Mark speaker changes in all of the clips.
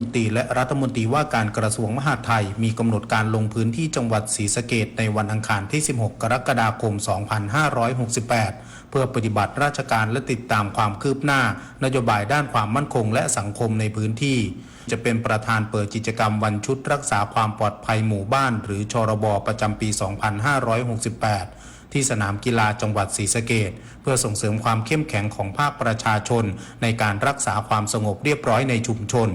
Speaker 1: รัฐมนตรีและรัฐมนตรีว่าการกระทรวงมหาดไทยมีกำหนดการลงพื้นที่จังหวัดศรีสะเกษในวันอังคารที่ 16 กรกฎาคม 2568 เพื่อปฏิบัติราชการและติดตามความคืบหน้านโยบายด้านความมั่นคงและสังคมในพื้นที่จะเป็นประธานเปิดกิจกรรมวันชุดรักษาความปลอดภัยหมู่บ้านหรือชรบประจำปี 2568 ที่สนามกีฬาจังหวัดศรีสะเกษเพื่อส่งเสริมความเข้มแข็งของภาคประชาชนในการรักษาความสงบเรียบร้อยในชุมชน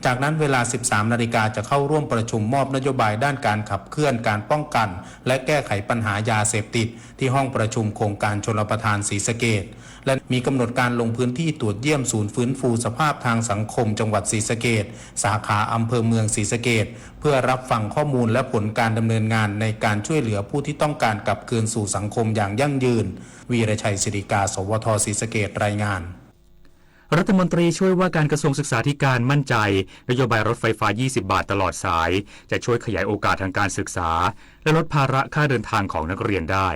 Speaker 1: จากนั้นเวลา 13 นาฬิกาจะเข้าร่วมประชุมมอบนโยบายด้านการขับเคลื่อนการป้องกันและแก้ไขปัญหายาเสพติดที่ห้องประชุมโครงการชลประทานศรีสะเกษและมีกำหนดการลงพื้นที่ตรวจเยี่ยมศูนย์ฟื้นฟูสภาพทางสังคมจังหวัดศรีสะเกษสาขาอำเภอเมืองศรีสะเกษเพื่อรับฟังข้อมูลและผลการดำเนินงานในการช่วยเหลือผู้ที่ต้องการกลับคืนสู่สังคมอย่างยั่งยืนวีรชัยศิริกาสวทศรีสะเกษรายงาน
Speaker 2: รัฐมนตรีช่วยว่าการกระทรวงศึกษาธิการมั่นใจนโยบายรถไฟฟ้า 20 บาทตลอดสายจะช่วยขยายโอกาสทางการศึกษาและลดภาระค่าเดินทางของนักเรียนได้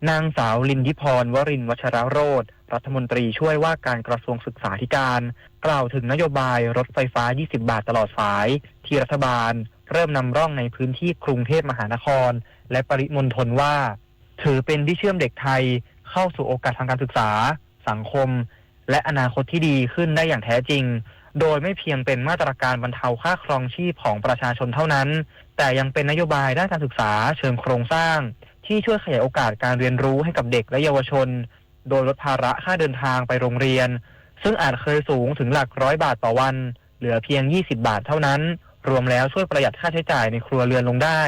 Speaker 3: นางสาวลินทิพรวรินทร์วชรโรจน์รัฐมนตรีช่วยว่าการกระทรวงศึกษาธิการกล่าวถึงนโยบายรถไฟฟ้า 20 บาทตลอดสายที่รัฐบาลเริ่มนำร่องในพื้นที่กรุงเทพมหานครและปริมณฑลว่าถือเป็นที่เชื่อมเด็กไทยเข้าสู่โอกาสทางการศึกษาสังคมและอนาคตที่ดีขึ้นได้อย่างแท้จริงโดยไม่เพียงเป็นมาตรการบรรเทาค่าครองชีพของประชาชนเท่านั้นแต่ยังเป็นนโยบายด้านการศึกษาเชิงโครงสร้างที่ช่วยขยายโอกาสการเรียนรู้ให้กับเด็กและเยาวชนโดยลดภาระค่าเดินทางไปโรงเรียนซึ่งอาจเคยสูงถึงหลัก100 บาทต่อวันเหลือเพียง20 บาทเท่านั้นรวมแล้วช่วยประหยัดค่าใช้จ่ายในครัวเรือนลงได้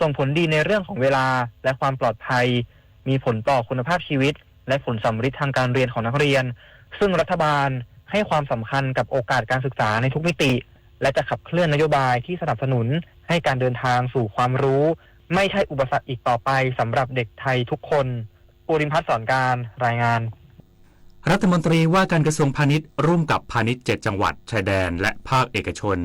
Speaker 3: ส่งผลดีในเรื่องของเวลาและความปลอดภัยมีผลต่อคุณภาพชีวิตและผลสำฤทธิ์ทางการเรียนของนักเรียนซึ่งรัฐบาลให้ความสำคัญกับโอกาสการศึกษาในทุกมิติและจะขับเคลื่อนนโยบายที่สนับสนุนให้การเดินทางสู่ความรู้ไม่ใช่อุปสรรคอีกต่อไปสำหรับเด็กไทยทุกคนปูริมพัฒน์สอนการรายงาน
Speaker 2: รัฐมนตรีว่าการกระทรวงพาณิชย์ร่วมกับพาณิชย์7จังหวัดชายแดนและภาคเอกชน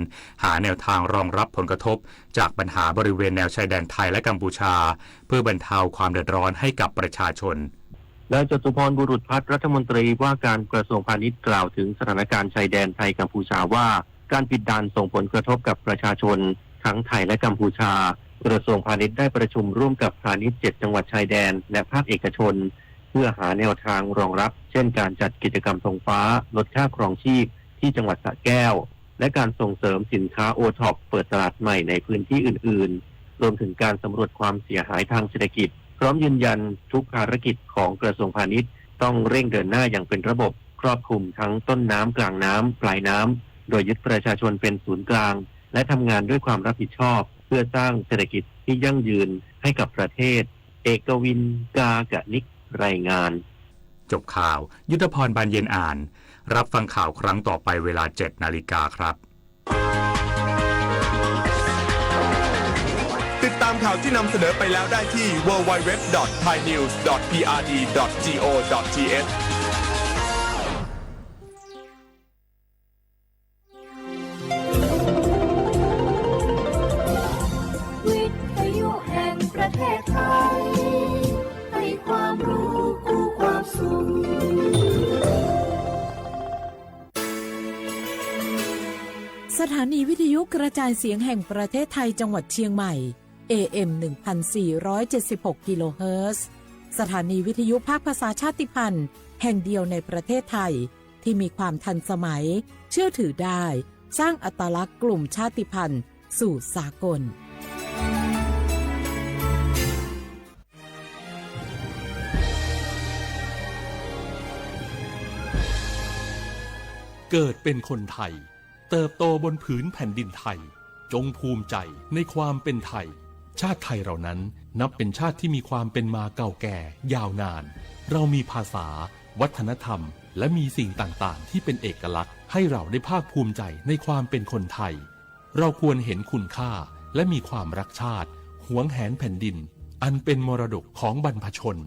Speaker 2: หาแนวทางรองรับผลกระทบจากปัญหาบริเวณแนวชายแดนไทยและกัมพูชาเพื่อบรรเทาความเดือดร้อนให้กับประชาชน
Speaker 4: นายจตุพรบุรุษพัฒน์รัฐมนตรีว่าการกระทรวงพาณิชย์กล่าวถึงสถานการณ์ชายแดนไทยกัมพูชาว่าการปิดด่านส่งผลกระทบกับประชาชนทั้งไทยและกัมพูชากระทรวงพาณิชย์ได้ประชุมร่วมกับพาณิชย์7จังหวัดชายแดนและภาคเอกชนเพื่อหาแนวทางรองรับเช่นการจัดกิจกรรมธงฟ้าลดค่าครองชีพที่จังหวัดสระแก้วและการส่งเสริมสินค้าโอท็อปเปิดตลาดใหม่ในพื้นที่อื่นๆรวมถึงการสำรวจความเสียหายทางเศรษฐกิจพร้อมยืนยันทุกภารกิจของกระทรวงพาณิชย์ต้องเร่งเดินหน้าอย่างเป็นระบบครอบคลุมทั้งต้นน้ำกลางน้ำปลายน้ำโดยยึดประชาชนเป็นศูนย์กลางและทำงานด้วยความรับผิดชอบเพื่อสร้างเศรษฐกิจที่ยั่งยืนให้กับประเทศเอกวินกากะนิกรายงาน
Speaker 2: จบข่าวยุทธพรบานเย็นอ่านรับฟังข่าวครั้งต่อไปเวลา 7 นาฬิกาครับ
Speaker 5: ติดตามข่าวที่นำเสนอไปแล้วได้ที่ www.thainews.prd.go.th
Speaker 6: วิทยุแห่งประเทศไทยให้ความรู้คู่ความสุข
Speaker 7: สถานีวิทยุกระจายเสียงแห่งประเทศไทยจังหวัดเชียงใหม่ AM 1476 กิโลเฮิรตซ์สถานีวิทยุภาคภาษาชาติพันธุ์แห่งเดียวในประเทศไทยที่มีความทันสมัยเชื่อถือได้สร้างอัตลักษณ์กลุ่มชาติพันธุ์สู่สากล
Speaker 8: เกิดเป็นคนไทยเติบโตบนผืนแผ่นดินไทยจงภูมิใจในความเป็นไทยชาติไทยเรานั้นนับเป็นชาติที่มีความเป็นมาเก่าแก่ยาวนานเรามีภาษาวัฒนธรรมและมีสิ่งต่างๆที่เป็นเอกลักษณ์ให้เราได้ภาคภูมิใจในความเป็นคนไทยเราควรเห็นคุณค่าและมีความรักชาติหวงแหนแผ่นดินอันเป็นมรดกของบรรพชน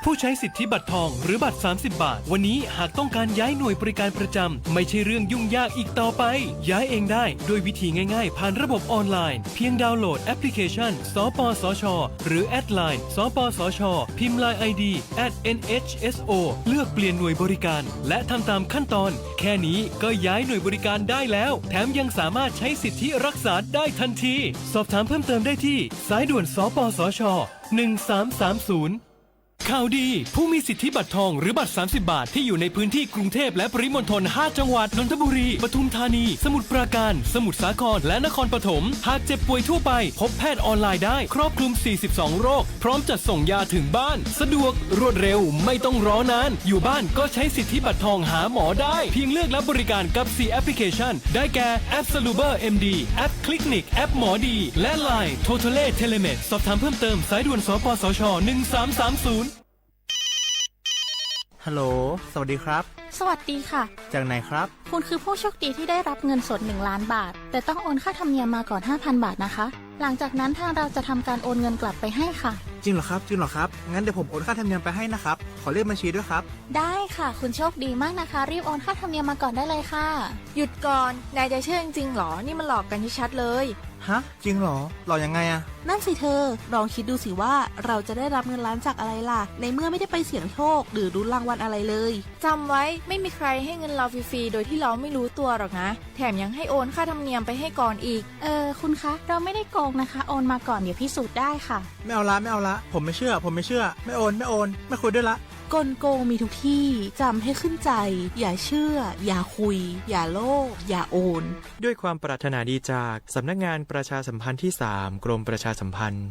Speaker 9: ผู้ใช้สิทธิบัตรทองหรือบัตร 30 บาท วันนี้หากต้องการย้ายหน่วยบริการประจำไม่ใช่เรื่องยุ่งยากอีกต่อไป ย้ายเองได้โดยวิธีง่ายๆ ผ่านระบบออนไลน์เพียงดาวน์โหลดแอปพลิเคชันสปสช.หรือแอดไลน์สปสช.พิมพ์ LINE ID @NHSO เลือกเปลี่ยนหน่วยบริการและทำตามขั้นตอนแค่นี้ก็ย้ายหน่วยบริการได้แล้วแถมยังสามารถใช้สิทธิรักษาได้ทันทีสอบถามเพิ่มเติมได้ที่สายด่วนสปสช1330ข่าวดีผู้มีสิทธิบัตรทองหรือบัตร 30 บาทที่อยู่ในพื้นที่กรุงเทพและปริมณฑล 5 จังหวัดนนทบุรีปทุมธานีสมุทรปราการสมุทรสาครและนครปฐมหากเจ็บป่วยทั่วไปพบแพทย์ออนไลน์ได้ครอบคลุม 42 โรคพร้อมจัดส่งยาถึงบ้านสะดวกรวดเร็วไม่ต้องรอนานอยู่บ้านก็ใช้สิทธิบัตรทองหาหมอได้เพียงเลือกรับบริการกับ 4 แอปพลิเคชันได้แก่แอป Saluber MD แอป Clinic แอปหมอดีและ Line Totale Telemed สอบถามเพิ่มเติมสายด่วนสปสช1330
Speaker 10: ฮัลโหลสวัสดีครับ
Speaker 11: สวัสดีค่ะ
Speaker 10: จากไหนครับ
Speaker 11: คุณคือผู้โชคดีที่ได้รับเงินสด1 ล้านบาทแต่ต้องโอนค่าธรรมเนียมมาก่อน 5,000 บาทนะคะหลังจากนั้นทางเราจะทำการโอนเงินกลับไปให้ค่ะ
Speaker 10: จริงเหรอครับงั้นเดี๋ยวผมโอนค่าธรรมเนียมไปให้นะครับขอเลขบัญชีด้วยครับ
Speaker 11: ได้ค่ะคุณโชคดีมากนะคะรีบโอนค่าธรรมเนียมมาก่อนได้เลยค่ะ
Speaker 12: หยุดก่อนนายจะเชื่อจริงๆหรอนี่มันหลอกกันชัดๆเลย
Speaker 10: ฮะจริงเหรอหลอกยังไงอะ
Speaker 13: นั่นสิเธอลองคิดดูสิว่าเราจะได้รับเงินล้านจากอะไรล่ะในเมื่อไม่ได้ไปเสี่ยงโชคหรือลุ้นรางวัลอะไรเลย
Speaker 12: จำไว้ไม่มีใครให้เงินเราฟรีๆโดยที่เราไม่รู้ตัวหรอกนะแถมยังให้โอนค่าธรรมเนียมไปให้ก่อนอีก
Speaker 11: คุณคะเราไม่ได้โกงนะคะโอนมาก่อนเดี๋ยวพิสูจน์ได้ค่ะ
Speaker 10: ไม่เอาละผมไม่เชื่อไม่โอนไม่คุยด้วยละ
Speaker 13: กลโกงมีทุกที่จำให้ขึ้นใจอย่าเชื่ออย่าคุยอย่าโลภอย่าโอน
Speaker 14: ด้วยความปรารถนาดีจากสำนักงานประชาสัมพันธ์ที่ 3 กรมประชาสัมพันธ์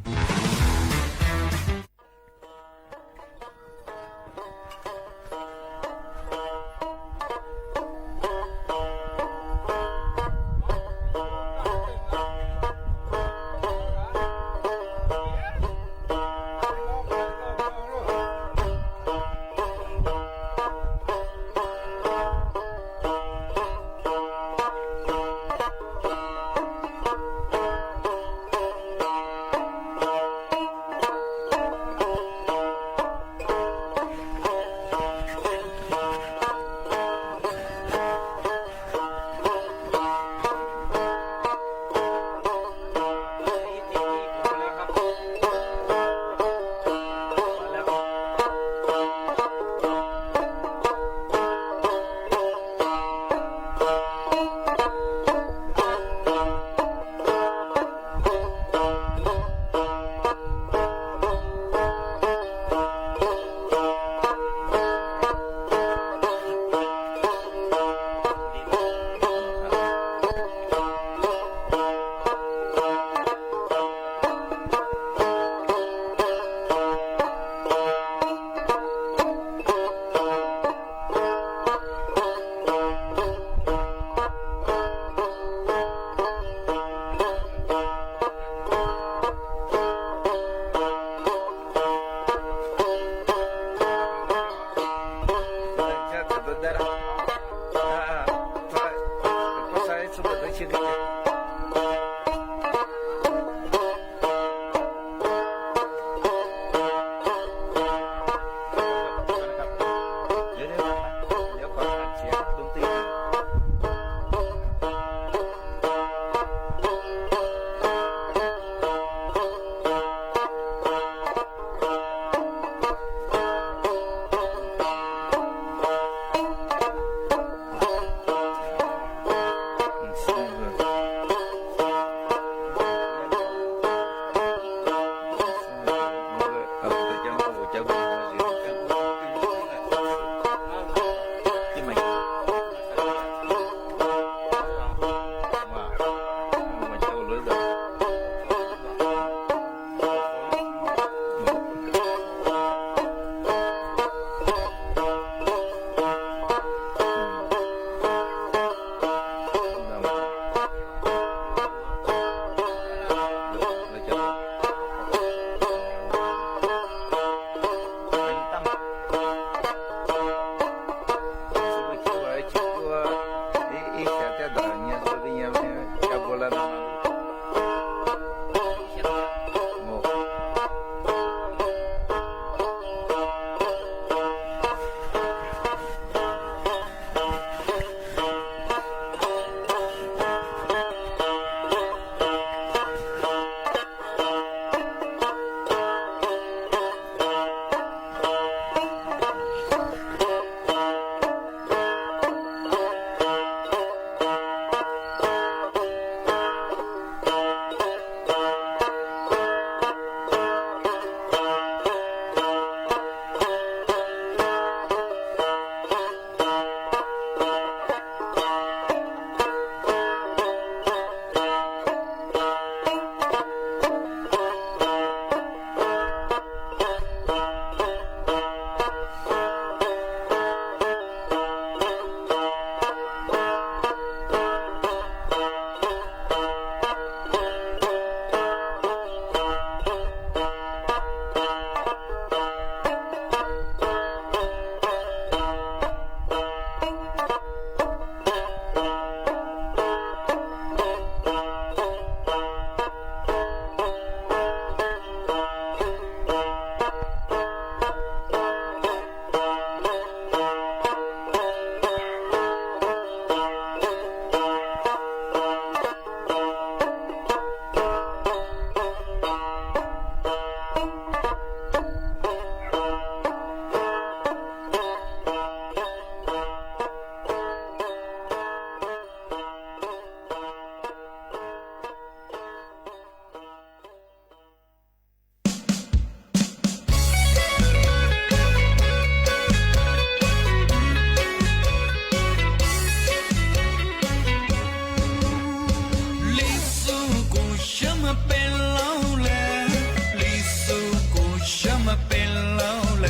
Speaker 15: 么变老了？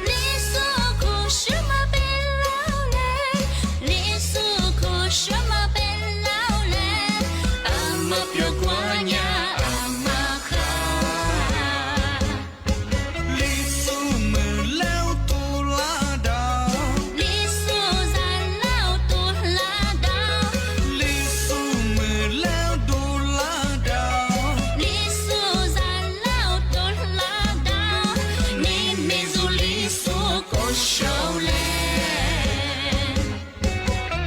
Speaker 6: 你诉苦什么变老了？你诉苦什么变老了？阿妈表瓜呀，阿妈哈。
Speaker 15: 你诉么了多拉倒？
Speaker 6: 你诉咱老多拉倒。
Speaker 15: 你诉么了多拉倒？
Speaker 6: 你诉咱老多拉倒。你没做你诉过手嘞。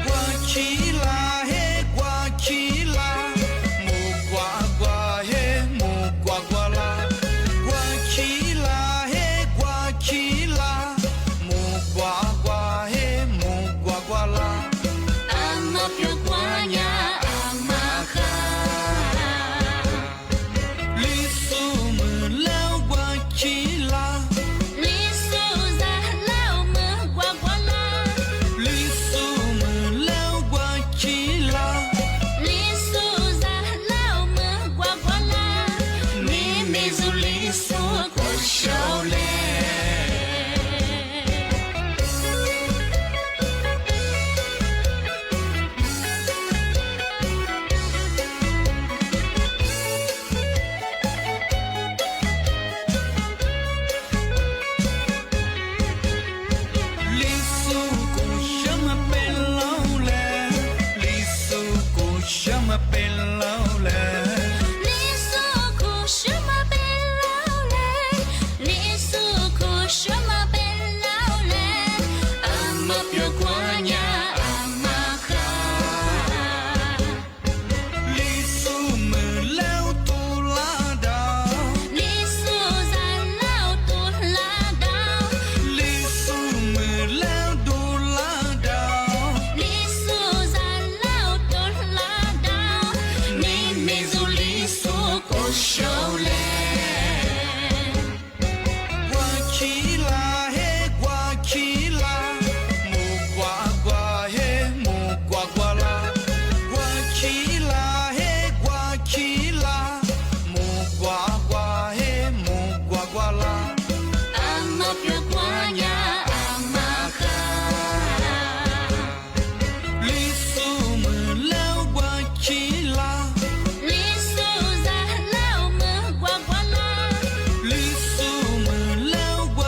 Speaker 15: 刮起啦嘿，刮起啦，木刮刮嘿，木刮刮啦，刮起啦嘿，刮起啦，木刮刮嘿，木刮刮啦。
Speaker 6: 阿妈表瓜呀，阿妈哈。
Speaker 15: 你诉么了刮起啦？
Speaker 6: 你诉咱老么呱呱啦。
Speaker 15: 你诉么了刮起啦？
Speaker 6: 你诉咱老么呱呱啦。你没做你诉过手嘞。
Speaker 15: 你诉过什么变老了？你诉过什么变老了？
Speaker 6: 你诉苦什么变老了？你诉苦什么变老了？阿妈表瓜呀，阿妈哈。
Speaker 15: 你诉么了多拉倒？
Speaker 6: 你诉咱老多拉倒。
Speaker 15: 你诉么了多拉倒？
Speaker 6: 你诉咱老多拉倒。你没做你诉过手嘞。
Speaker 15: 刮起啦嘿，刮起啦，木刮刮嘿，木刮刮啦，刮起啦嘿，刮起啦，木刮刮嘿，木刮刮啦。
Speaker 6: 阿妈表瓜呀，阿妈哈。
Speaker 15: 你诉么了刮起啦？
Speaker 6: 你诉咱老么呱呱啦。
Speaker 15: 你诉么了刮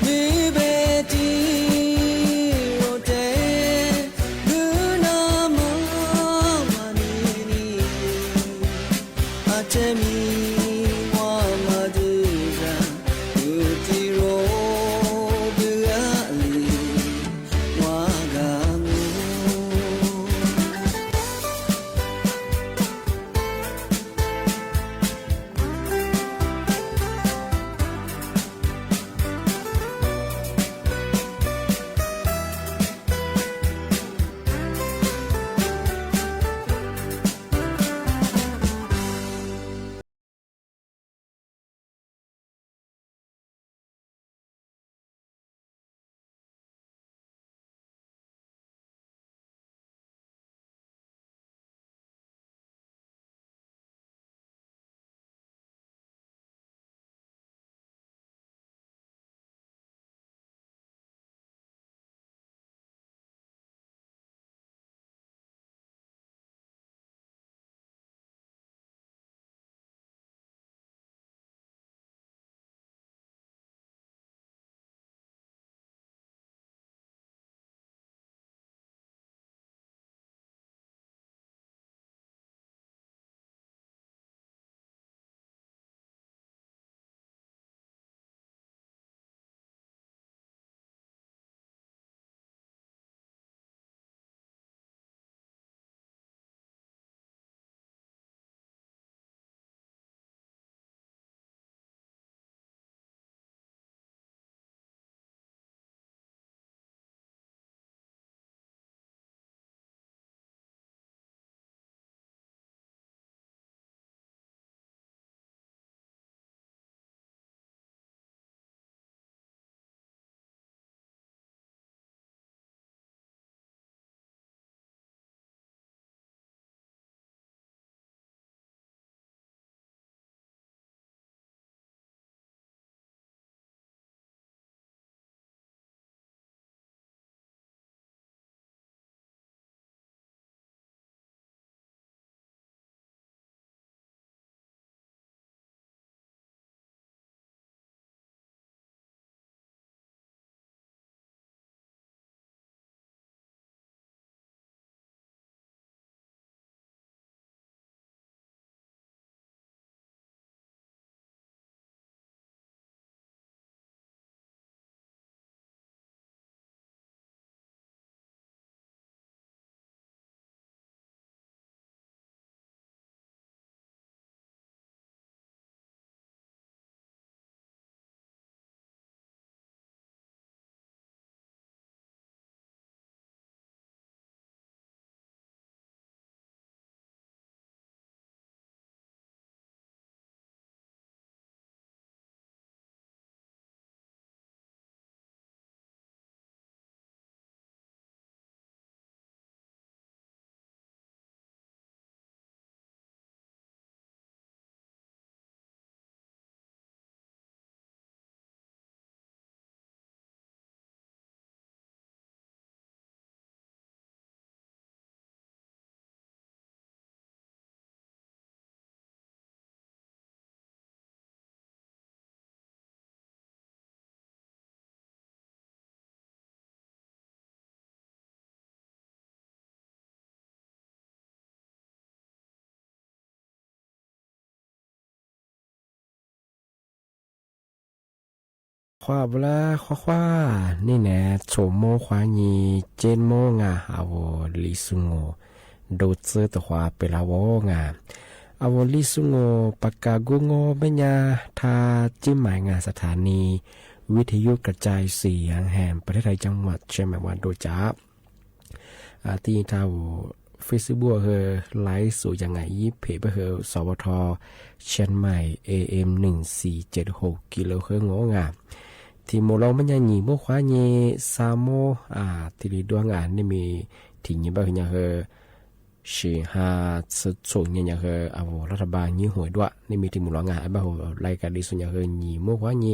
Speaker 16: 你花不啦花，你呢？做么花你见么啊？啊我李松我，都知的话被拉我啊。啊我李松我ปากกากูงอเบญญาทาจิ้มหมายงานสถานีวิทยุกระจายเสียงแห่งประเทศไทยจังหวัดเชียงใหม่วันโดจับที่ทาวเฟซบุ๊กเฮอไลฟ์สู่ยังไงยี่เพจเฮอสวทเชียงใหม่ AM 1476กิโลเฮิรตซ์งงอ่ะที่โมเราไม่ยังหนีโมขวาหนีซาโมที่ดีดวงนี่มีที่นี่บ้างยังเฮอสี่ห้าสุดส่วนยังเฮอเอารัฐบาลยี่หัวด้วยนี่มีที่มูลงานบ้างรายการดีส่วนยังเฮอหนีโมขวาห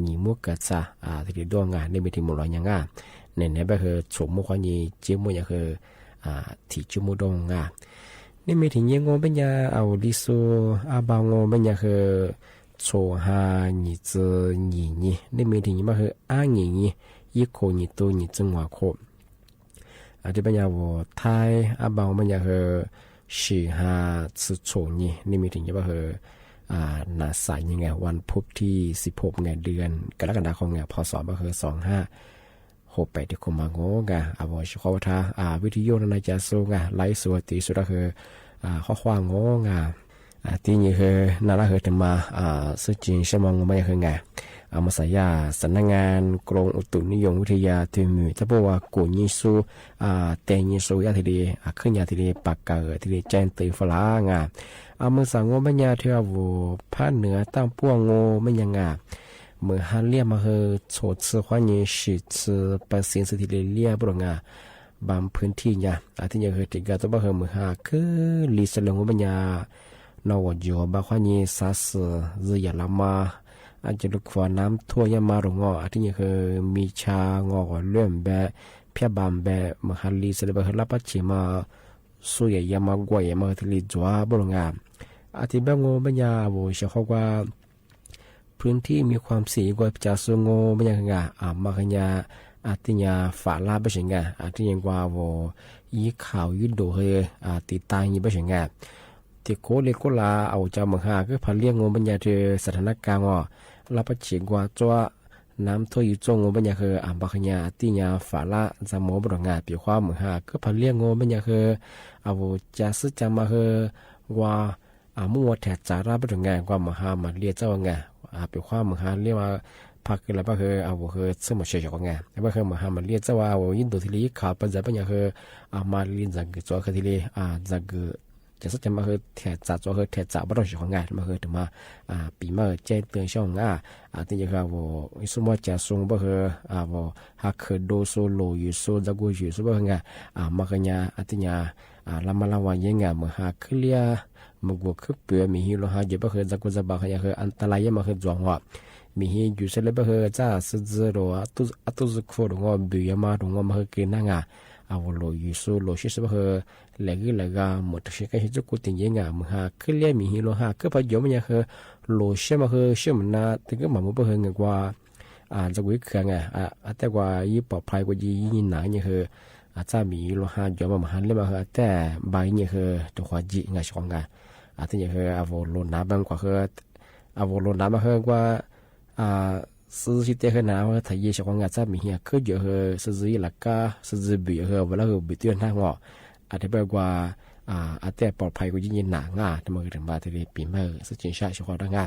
Speaker 16: นีโมกัดซาที่ดีดวงนี่มีที่มูลยังเนี่ยบ้างเฮอสมโมขวาหนีเจ้าโมยังเฮอที่จุโมดงนี่มีที่ยังงเป็นยาเอาดิโซบางงเป็นยาคือโซฮาหนีเจหนีนี่มีที่ยังมาคือหนียี่โคหนีตัวหนีจังหวะโคที่เป็นยาว่าไทยบางเป็นยาคือสี่ห้าสุดโซนี่มีที่ยังมาคือนาสายยังไงวันพุธที่16ไงเดือนกรกฎาคมไงพศก็คือ2568ที่คุมาโงกะวชขวทาวิทยุนายจะสูงไลฟ์สดที่สุดก็คือข้อความโงที่นี่คือนาราคือถึงมาซึ่งจริงใช่มั้งไม่คือไงมาสายาสำนักงานกรมอุตุนิยมวิทยาที่มีถ้าบอกว่ากูยิสูเตยิสูยาทีเดียขึ้นยาทีเดียปากกาทีเดียแจ้งตีฝรั่งเมื่อสั่งโงไม่ยาเที่ยวภาคเหนือตั้งพวงโงไม่ยังเมื่อฮันเลียมาเฮอโฉดซื้อความยิ่งสิซื้อเปอร์เซ็นต์สิทธิเลียบลงบางพื้นที่เนี่ยที่ยังเฮอติกาตัวบ้าเฮอเมื่อหาคือลิสลงบัญญานวดอยู่บางความยิ่งซาสือเรียลามาอาจจะลุกฟ้าน้ำทั่วยามาลงที่ยังเฮอมีชางอเลื่อมแบเพียบามแบเมื่อฮันลิสเลบเฮอลาปัจฉิมาสุยยามากวยมาที่ลิจวาบลงที่แบบงบัญญาโวเชื่อว่าพื้นที่มีความเสี่ยงกว่าจะสูงโง่ไม่ยังไงมาขยะที่ยาฝาลาไม่ใช่ไงที่ยังว่าโวยี่ข่าวยุดโดเฮติดตายยี่ไม่ใช่ไงที่โคเล็กโคลาเอาจามือหาคือพันเลี้ยงโง่บัญญาเธอสถานการณ์ลาปัจฉิกว่าจ้าน้ำท่วมอยู่จงโง่บัญญาคือมาขยะที่ยาฝาลาจะโมบรองาปีความมือหาคือพันเลี้ยงโง่บัญญาคือเอาจะซื้อจามาคือว่ามั่วแถจาราไปถึงไงกว่ามือหามาเรียกเจ้าไงเป็นความมือหาเรียกว่าพักกันแล้วก็คือเอาคือซึ่งมาเชื่อจากไงแล้วก็คือมือหามาเรียกเจ้าว่ายินดูทีนี้ข่าวปัจจัยเป็นอย่างคือมาเรียนจากตัวคือทีนี้จากจะสักจะมาคือแถจ่าตัวคือแถจ่าบ้านเราของไงมาคือถึงมาปีมาแจ้งเตือนช่องที่จะคือว่าสมมติจะส่งบ่คือว่าหากคือโดโซโลอยู่โซจากกูอยู่สมมติไงมาคือเนี่ยที่เนี่ยลำมาลำวันยังไงมือหาคือเลียมุกคือเปลือมีหิโลหะเจ็บก็คือจากกุศลบาขยะคืออันตรายมาคือจวงว่ามีหิอยู่เสร็จแล้วก็คือจ้าสุดโรตุสุขโฟดงอบิยามาดงอมาคือกินนั่งโลอยู่สู้โลชิสก็คือเล็กหมดสิ่งที่จุกุติยังมือหาคือเลี้ยมีหิโลหะคือพยมเนี่ยคือโลเชื่อมาคือเชื่อมันนะถึงก็มามุกคือเงกว่าจะกุยคือไงแต่ว่ายี่ปลอดภัยกว่ายี่หนาเนี่ยคือจ้ามีหิโลหะยอมมาหันเลี้ยมาคือแต่ใบเนี่ยคือตัวควาจีไงช่องไงที่ยังคือโลน้ำบางกว่าคือโลน้ำมาคือกว่าซื้อที่เตะคือน้ำว่าถ้าเยี่ยมของงานจะมีเหี้ยคือเยอะคือซื้อหลักก็ซื้อบีคือเวลาคือบีตัวหน้างอที่แบบว่าแต่ปลอดภัยกว่ายิ่งหนาง่าที่มาถึงบาที่ปีเมื่อซึ่งจริงใช่เฉพาะด้านง่า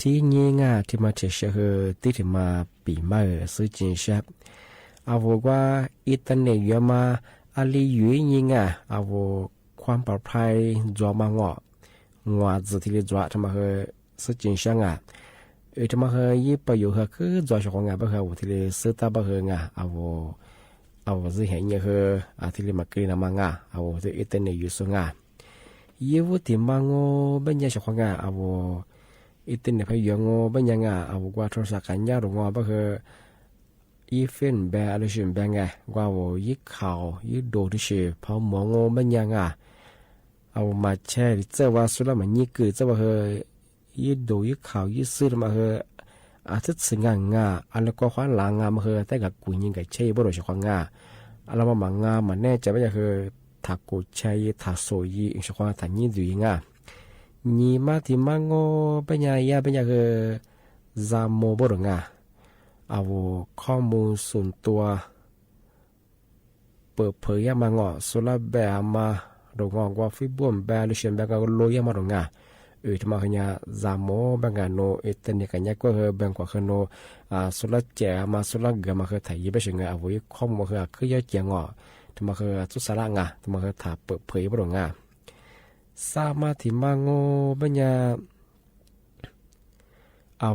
Speaker 16: ที่ยิ่งที่มาเชื่อคือที่ถึงมาปีเมื่อซึ่งจริงใช่ว่าอิตาเนียมาลีอยู่ยิ่งความปลอดภัยจวบมางงัวจุดที่จวบทำมาคือสุดจริงช่างทำมาคือยี่ประโยชน์คือจวบของงานก็คือที่สุดตาก็คืองสิ่งเห็นเนี่ยคือที่มากรีนมางที่อิตาเนียอยู่ส่งยี่วุฒิมางเป็นยังของงอิตาเนียพยงเป็นยังว่าโทรศัพท์กันยาหรืองก็คือยี่ฟินแบอะไรสิ่งแบงว่ายี่ข่าวยี่โดดที่เชื่อพอมองเป็นยังมาแช่เจ้าว่าสุดแล้วมันยี่คือเจ้าว่าเฮยี่ดูยี่ข่าวยี่ซื้อมาเฮทิศสิงงาอะไรก็ขวานหลังมาเฮแต่กับกูยิงกับเช่บ่รู้จักขวานอะไรมางามันแน่ใจว่าจะเฮถักกูใช้ถักโซยี่อิงขวานถักยี่ดูยิงยี่มาที่มังโง่เป็นยังเป็นยังเฮจามโมบ่รู้ เอาข้อมูลส่วนตัวเปิดเผยมาเงาะสุลแบบมาดงงว่าฟิบุมแบบลิเชนแบบก็ลอยมาดงงาที่มาขยะจามโมบางงานโนเตนิกันยากว่าเฮบางกว่าขโนสุลแจมาสุลเกมาเฮไทยไปเชิงเอาไว้ข้อมูลเฮคือยอดเจียงอ่ะที่มาเฮสุสาระงาที่มาเฮถาเปิดเผยมาดงงาสามาที่มาโงบัญญาเอา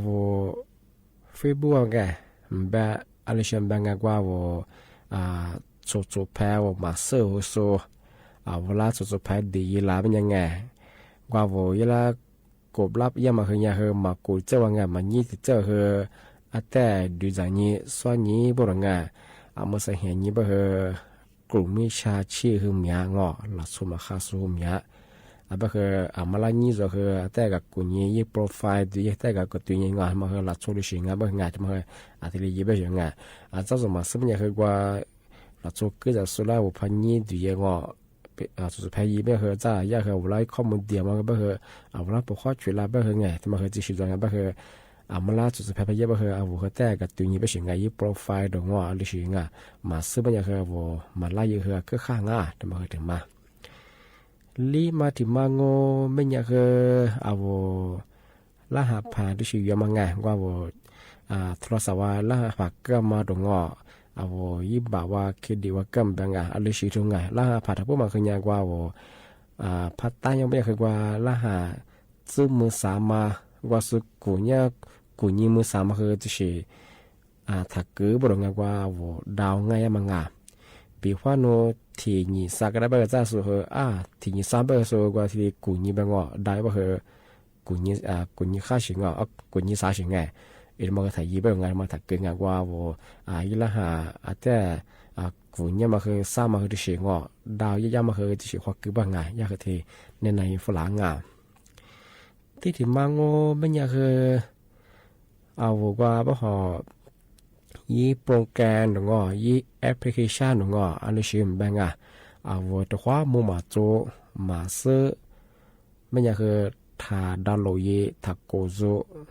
Speaker 16: ฟิบุมแกแบบอลิเชนบางงากว่าโซแพ้วมาเซอร์โซเวลาโซแพ้ดียีลาเป็นยังไงกว่ายีลากบลับยังมาเฮียเฮมากูเจ้าว่าไงมันยี่เจ้าเฮแต่ดูจากนี้ส่วนนี้บ่รงไงเมื่อสังเห็นนี้บ่เฮกลุ่มมิชาชีหึมยางอหลักสมคาสุมยาบ่เฮมาลานี้จะเฮแต่กับกูนี้ยี่โปรไฟล์ดีแต่กับกูตัวนี้งามาเฮหลักโซลูชันงาบ่งาจะมาเฮที่ลียี่บ่ยังไงเจ้าสมมาสมัยเฮกว่าหลักโซก็จะสุราอุปนิดูยังอ่ะสุดท้ายยี่ไม่เคยจ้าอยากเคยวันไล่ข้อมูลเดียวมันก็ไม่เคยวันไล่ปกข้อช่วยลาไม่เคยไงที่มาเคยจะชิดจังไม่เคยมาล่าสุดท้ายยี่ไม่เคยวันเคยแต่กับตัวนี้ไม่ใช่ไงยี่โปรไฟล์ดงอ่ะหรือสิ่งอ่ะมาซื้อไม่อยากเคยมาไล่ยี่เคยก็ข้างอ่ะที่มาเคยถึงมาลีมาที่มาโง่ไม่อยากเคยล่าหาผ่านที่สิ่งยังมาไงว่าโทรศัพท์ว่าล่าหาก็มาดงอ่ะยี่บ่าว่าคิดดีว่ากัมบังอ่ะอะไรสิทุงไงล่าผ่าทับพวกมันคือยากว่าพัดตายังไม่คือกว่าล่าหาซื้อมือสามมาว่าซื้อกูเนี่ยกูยี่มือสามมาคือจะสิถักกือบรองว่าดาวไงมังอ่ะปีว่าโนที่ยี่สักได้เบอร์จ้าสุเหที่ยี่สามเบอร์สุกว่าที่กูยี่บังอ่ะได้บ่คือกูยี่ข้าสิงอ่ะกูยี่สาสิงไงมันก็ถ่ายยีไปงานมาถักเกินงานว่ายี่ละหาแต่กูเนี่ยมาคือสร้างมาคือที่เสียงอ่ะดาวยี่ยามาคือที่เสียงความคือบ้างไงยากคือที่ในฝรั่งอ่ะที่มาโง่ไม่ยากคือว่าบ่หอยี่โปรแกรมหรือว่ายี่แอปพลิเคชันหรือว่าอันนี้ชื่อแบบไงตัวขวามือมาโจมาซื้อไม่ยากคือถ้าดาวน์โหลดยี่ถ้าโกโจ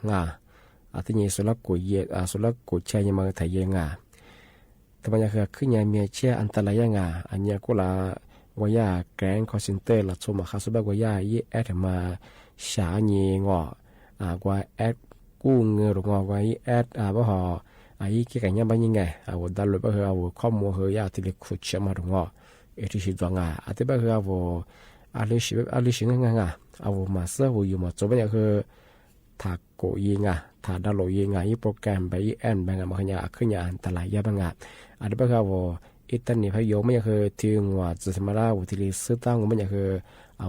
Speaker 16: ไงที่นี่สุนัขกุยสุนัขกุยเชื่อยังมาถ่ายยังไงแต่บางอย่างคือยังมีเชื่ออันตรายยังไงอันนี้ก็ละว่ายาแกงคอสินเตอร์ละชมมาข้าสุดแบบว่ายายี่แอดมาฉาเงี้ยงว่าแอดกู้เงินหรืองว่ายี่แอดบ่หอยี่เกี่ยกันยังบ้างยังไงดาวน์โหลดบ่เหรอข้อมูลเหรอยาที่เล็กขุดเชื่อมาหรืองที่สิตัวงที่บ่เหรออะไรสิงงมาเสื้ออยู่มาจบเนี่ยคือถักโกยิงถ้าดาวน์โหลดยิงยี่โปรแกรมไปยี่แอนบางอย่างมันขยันขึ้นอย่างอันตรายบางอย่างอันนี้เป็นว่าอิตาลีพายไม่อยากคือที่ว่าจะสามารถอุทิศสื่อต่างไม่อยากคือ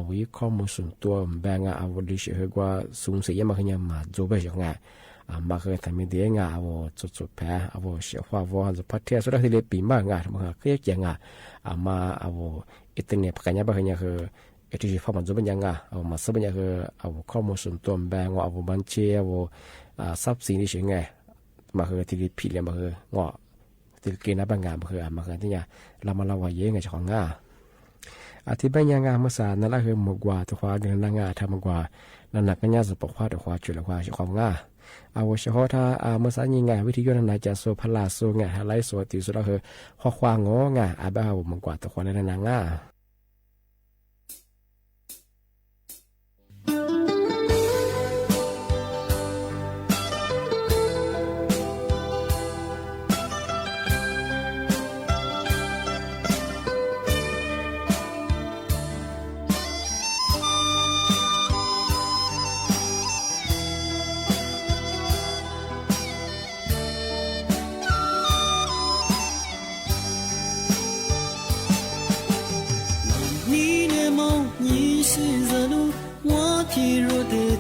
Speaker 16: วิข้อมูลส่วนตัวบางอย่างดิฉันคือว่าสูงเสียมันขยันมาจูบไปอย่างมาคือทำไม่ได้จุดแพ้เสียว่าจะพัฒนาสุดที่เล็กปีมากมันคือแค่มาอิตาลีพายบางอย่างคือที่จะฟังมันจะเป็นยังไงมาสับเป็นยังไงข้อมูลส่วนตัวแบ่งบัญชีทรัพย์สินที่เชื่อไงมาคือที่ผิดเลยมาคือที่เกณฑ์บางงานมาคือที่เนี่ยเรามาเล่าว่าเยอะไงเจ้าของอธิบายยังไงเมื่อสารนั่นแหละคือหมกว่าตัวควาเดินนั่งงาทำมากว่านั่นหนักกันยากสุดปกควาตัวควาจุดละควาเจ้าของเฉพาะถ้าเมื่อสารยังไงวิธียุทธนาจะโซพลาโซไงไล่โซติสุดก็คือข้อความงอบ้าหมกว่าตัวควาในนั่ง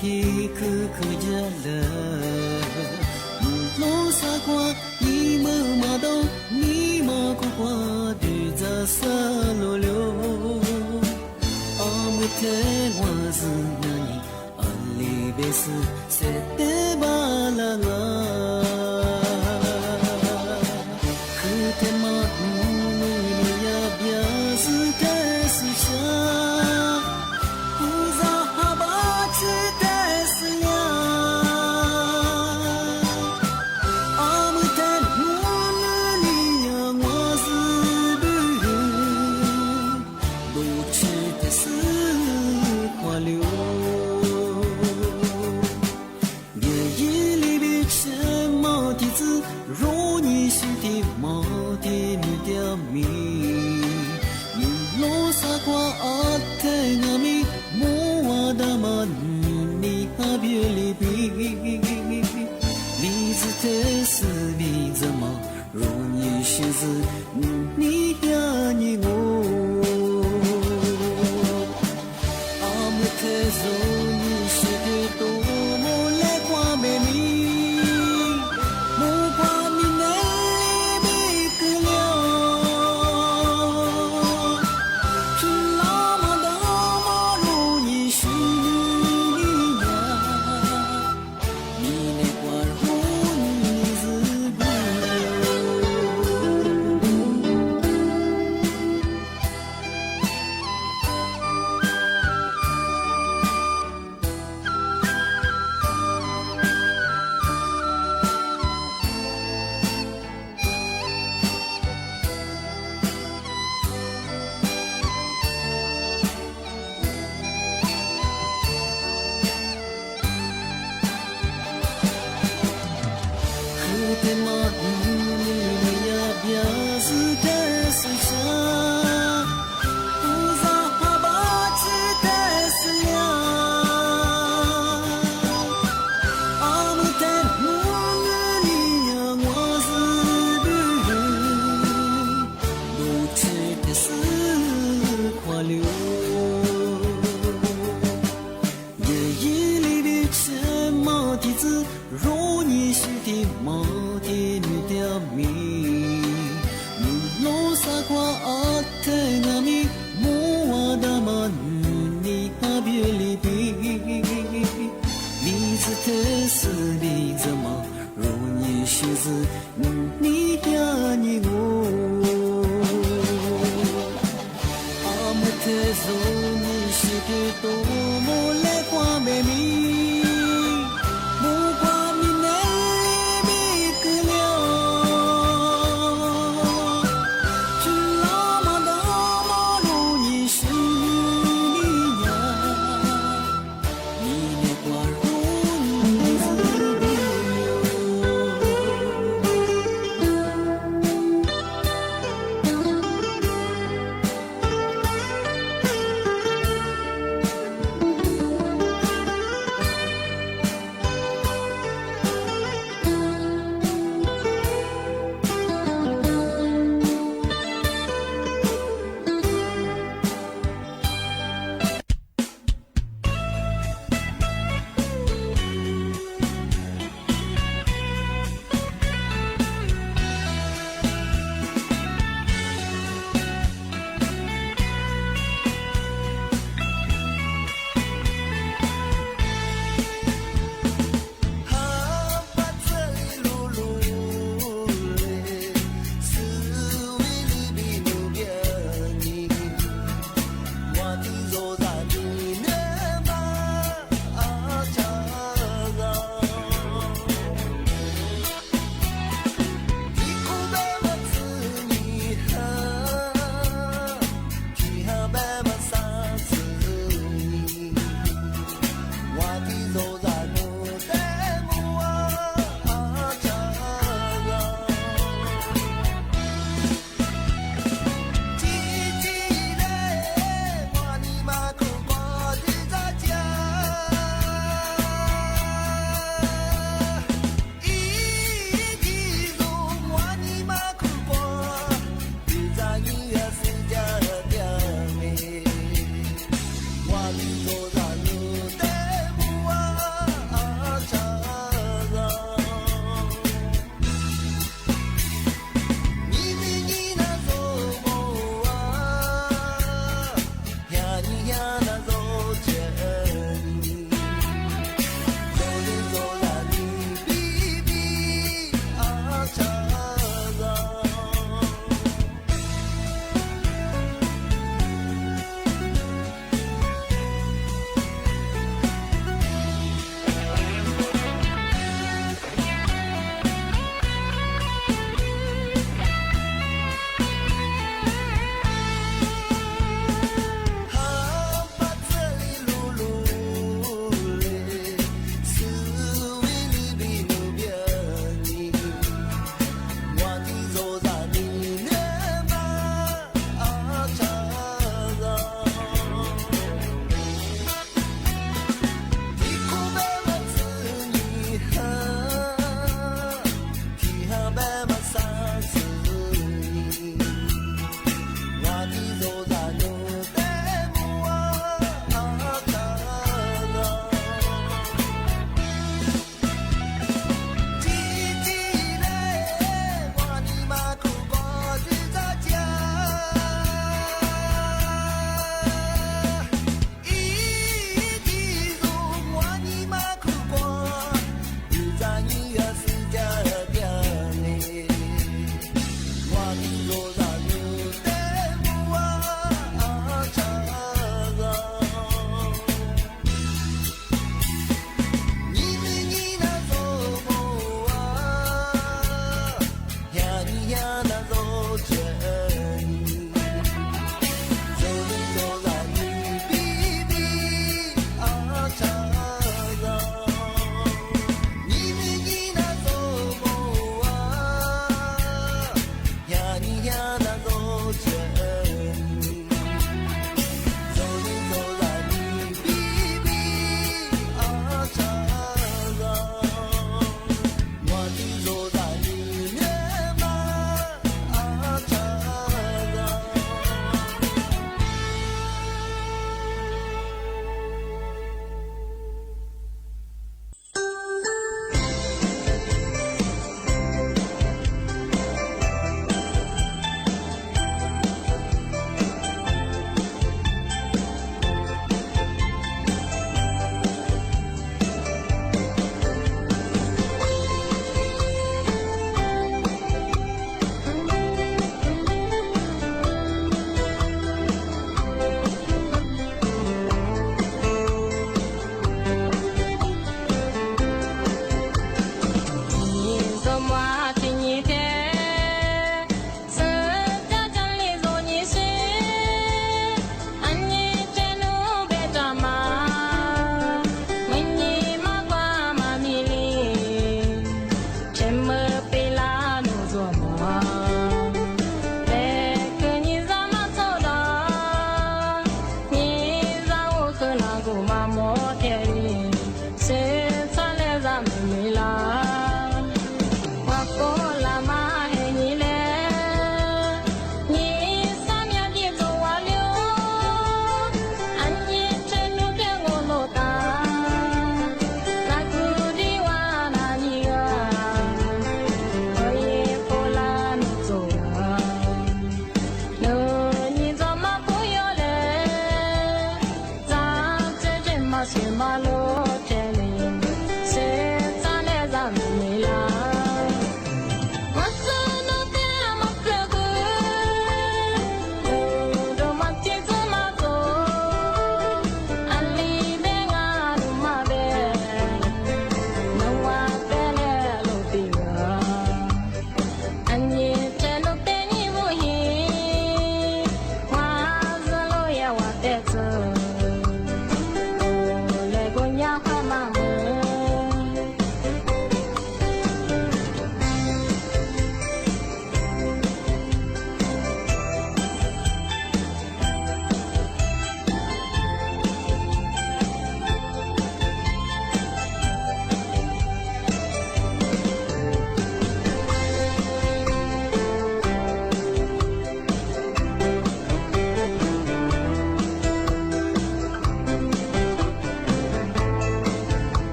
Speaker 15: ที่คือจะเลโลซากว่านี่มือมาดองนี่มากูกว่าดูจะสโลโลมุเทวาซนานีอันลีเบสเซเตบาลางาคือเทมาดูนี่ยาบยาสเกสชาAmute 字的是你怎么如你是子你呀你我阿姆特走你是个多么来qua美丽莫qua你那里没个了是那么的么如你是你呀你那qua如你自不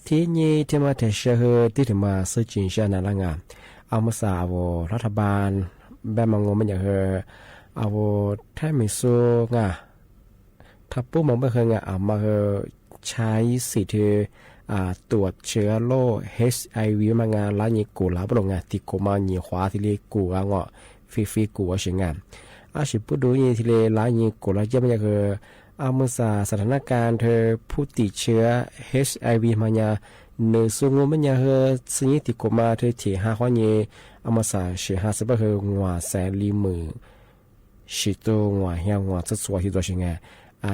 Speaker 16: ทีนี้ที่มาแต่เชื่อที่ถึงมาซื้อจริงเชื่อนั่นละงาเอามาสาวรัฐบาลแบบมังงมันอย่างเอาแท้ไม่สู้งาถ้าปุ๊บมองไปงาเอามาใช้สิทธิ์ตรวจเชื้อโรค HIV มางานล้านยี่กูลาบลงงาที่กูมาหยี่ขวาที่เรียกกูอ่ะเงาะฟีกูว่าเชิงงานสิปุ๊บดูยี่ที่เรียล้านยี่กูลาเจ้ามันอย่างเอาเมื่อสถานการณ์ผู้ติดเชื้อ HIV มาเนี่ยเนื้อสูงมันเนี่ยสิ่งที่กูมาที่หาข้อนี้เอามา50%งัวแสนลีมือชิโตงัวเฮียงัวจะสวยที่ตัวเชิงงาน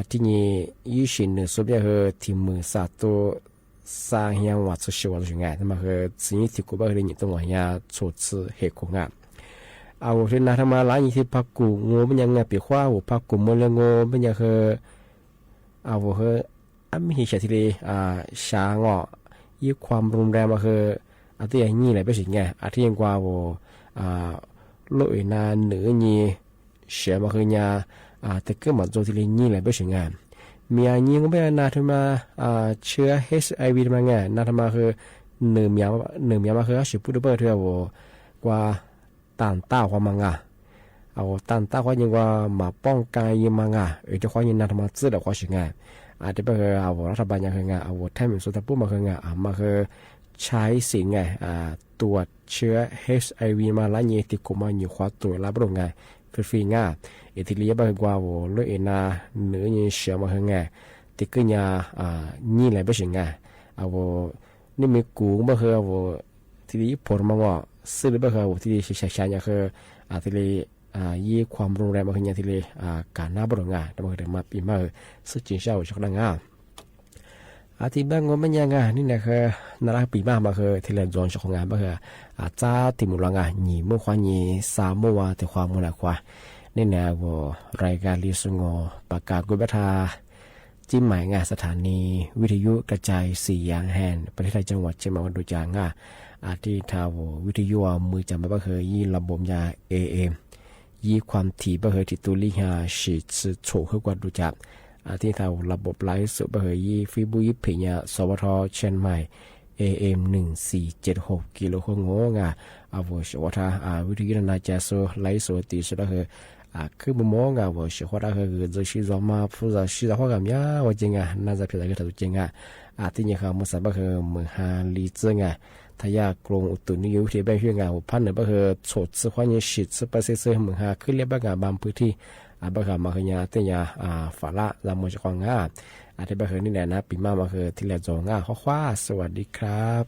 Speaker 16: ที่นี่ยี่สิบเนื้อสูงเนี่ยที่มือสาตัวสาเฮียงัวจะสวยตัวเชิงงานแต่มาสิ่งที่กูบ้าเรื่องตัวเฮียโชดซื้อเหตุของงานเอาเรื่องนั้นทำมาหลายอย่างที่พักกูงูมันยังไงปีขว้าหัวพักกูมันเลยงูมันยังเอาอันมีเหตุที่เลยช้างยี่ความรุนแรงมาอันที่อย่างนี้แหละเป็นสิ่งไงอันที่ยังกว่าโลกนานเหนือนี่เสียมาเนี่ยแต่ก็เหมือนตัวที่เลยนี่แหละเป็นสิ่งไงมีอันนี้ก็ไม่นาทำมาเชื้อ HIV มาไงนาทำมาหนึ่งมีมาสิพูดเบอร์เท่ากว่าต่างต้าความมังเอาต่างต้าความยังว่ามาป้องกันยังมังจะความยังนาทำมาซื้อดอกความสิ่งไงอาจจะเป็นเอารัฐบาลยังไงเอาแทนสุดท้ายปุ๊บมามาใช้สิ่งไงตรวจเชื้อ HIV มาล้านยี่ติดกุมารอยู่ขวาตัวรับรองไงฟรีง่ายที่เรียกว่าว่าเลือนาเนื้อยี่เสียมาไงติดก็ยานี่แหละเป็นสิ่งไงเอานี่มีกูมาเอาที่นี้ผลมาว่าซื้อได้เอาที่ใช้ยังที่เรียยี่ความรุนแรงมาขึ้นอย่างที่เลยการหน้าบริงานแต่มาเดินมาปีมาสุดจริงเช้าช็อกดังอ่ะที่บ้านงมันยังไงนี่นะนาราปีมาที่เรียนจอนช็อกงานจ้าติมุลังหนีเมื่อควานยีสามเมื่อวานแต่ความมุ่งหน้าควานี่นะรายการลิสงประกาศกุบทาจิ้มหมายงานสถานีวิทยุกระจายเสียงแห่งประเทศไทยจังหวัดเชียงใหม่วันดูจางที่ทาววิทยุมือจำไม่ยี่ระบบยา AMยี่ความถี่ที่ตุลิฮาฉีดสืบโฉขึ้นกว่าดูจับที่ทางระบบไลฟ์สดยี่ฟีบุยเพญาสวทเชียงใหม่ AM 1476กิโลโคงงสวทวิทยุนาจาโซไลฟ์สดตีสุดคือมุมมองสวทจะชีจอมาผู้จะชีจะข้อกำยาว่าจริงน่าจะเพียงแต่ตัวจริงที่นี่มุสามือฮาลีเจงทายากรงอุตุนิยมที่แบบเรื่องพันธุ์โฉดสควานชิดสปาเซเซมือฮาขึ้นเรียบางบางพื้นที่มาขยาเตียฝาละลำมวยควางที่นี่แหละนะปีมาที่แหลจงข้อคว้าสวัสดีครับ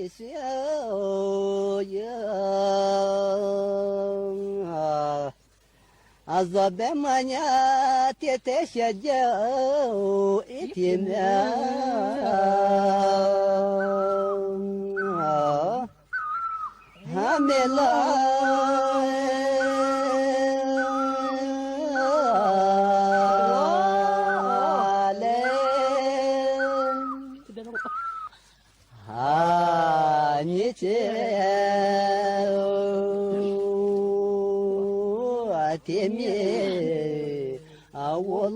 Speaker 17: 小呀，昨白么呀，天天下脚一天面，还没来。你这天面我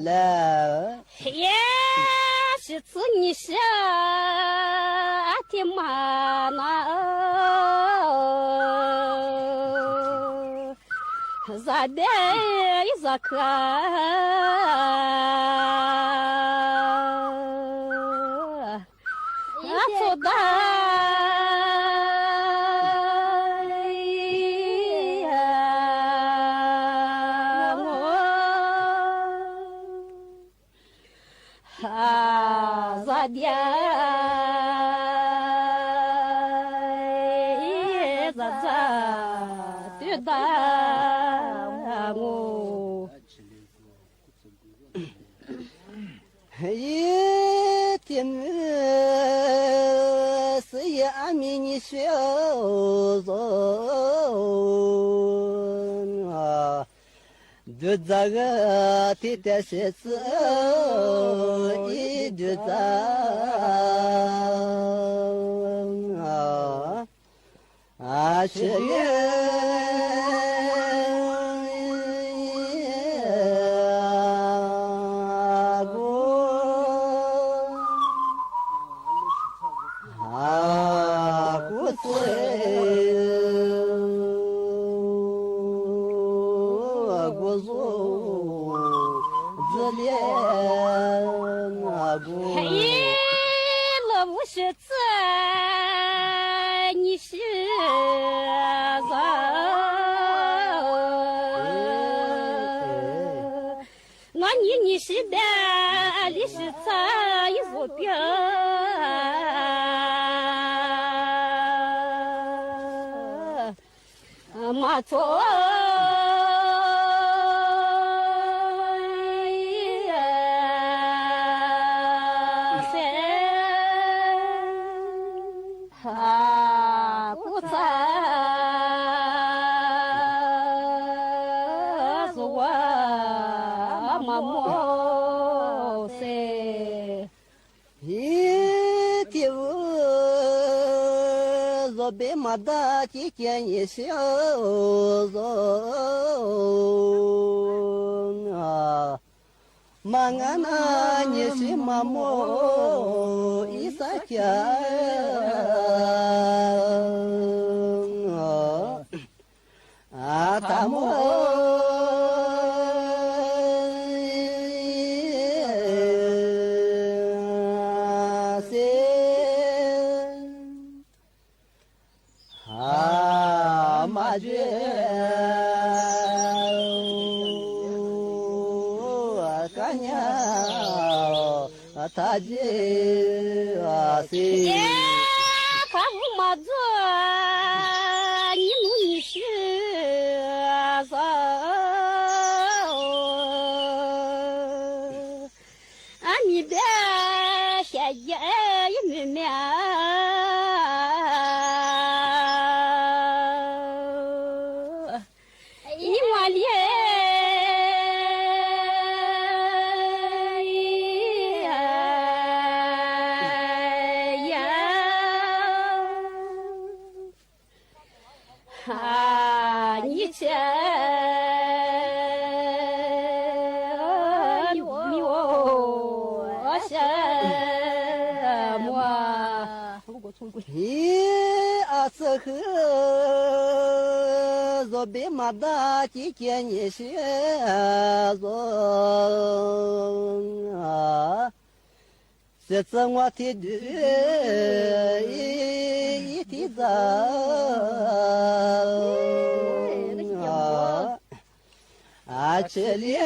Speaker 17: 了，
Speaker 18: 也是子你是天妈那，咋的咋看？做的我咋的咋对的我。
Speaker 17: 一天是也阿弥你小子啊，就这个天天写字一就这啊是
Speaker 18: 你是的，你是咋一座标？马错。别马达几件一小子啊，马俺那你是马莫一三家啊，大莫。马觉干娘他这是看我马做你努你是啥啊你的下也没面这河若别马达几件你写着啊，这次我提的一提着啊，这里。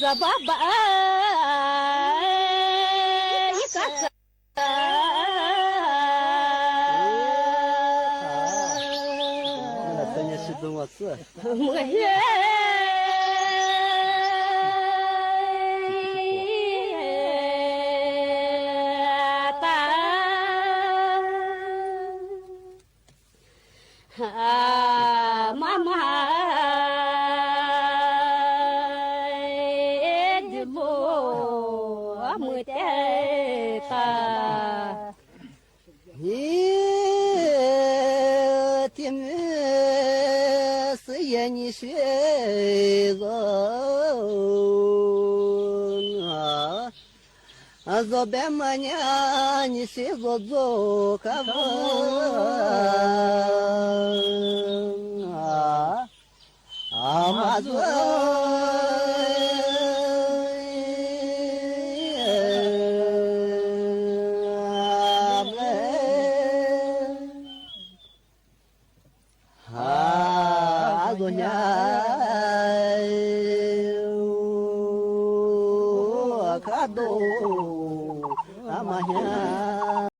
Speaker 17: zababa ikasa Tanya situ waktu. Mama dulu amuteta tim ya ni Azobemanya ni sigozo kava Amazo Agonya Kado amahnya